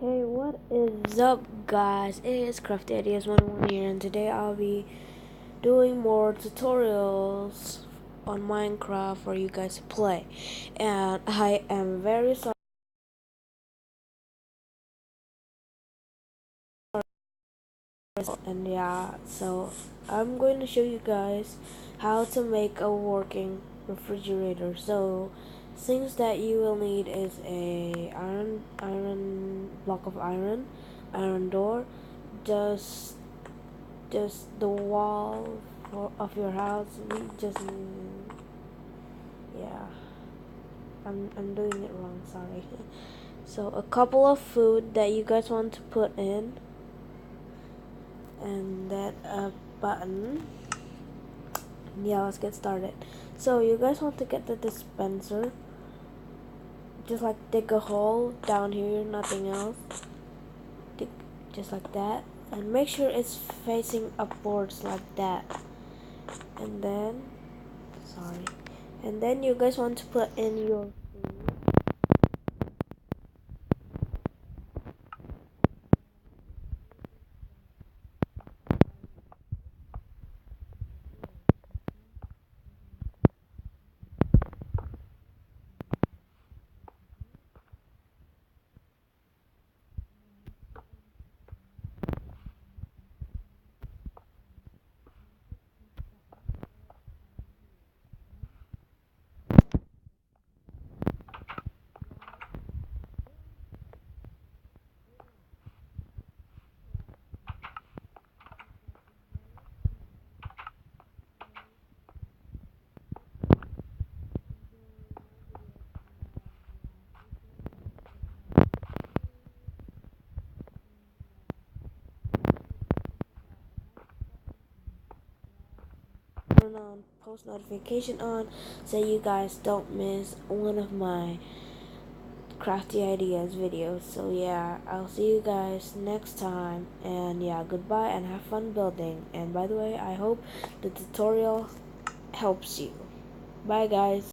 Hey, what is up, guys? It's Crafty Ideas 101 here, and today I'll be doing more tutorials on Minecraft for you guys to play. And I am very sorry, and yeah, so I'm going to show you guys how to make a working refrigerator. So, things that you will need is a iron block of iron door, just the wall of your house. We just yeah, I'm doing it wrong, sorry. So a couple of food that you guys want to put in, and that a button. Yeah, let's get started. So you guys want to get the dispenser, just like dig a hole down here, nothing else. Dig just like that, and make sure it's facing upwards like that. And then sorry, and then you guys want to put in your turn on post notification on so you guys don't miss one of my crafty ideas videos. So yeah, I'll see you guys next time, and yeah, goodbye and have fun building. And by the way, I hope the tutorial helps you. Bye guys.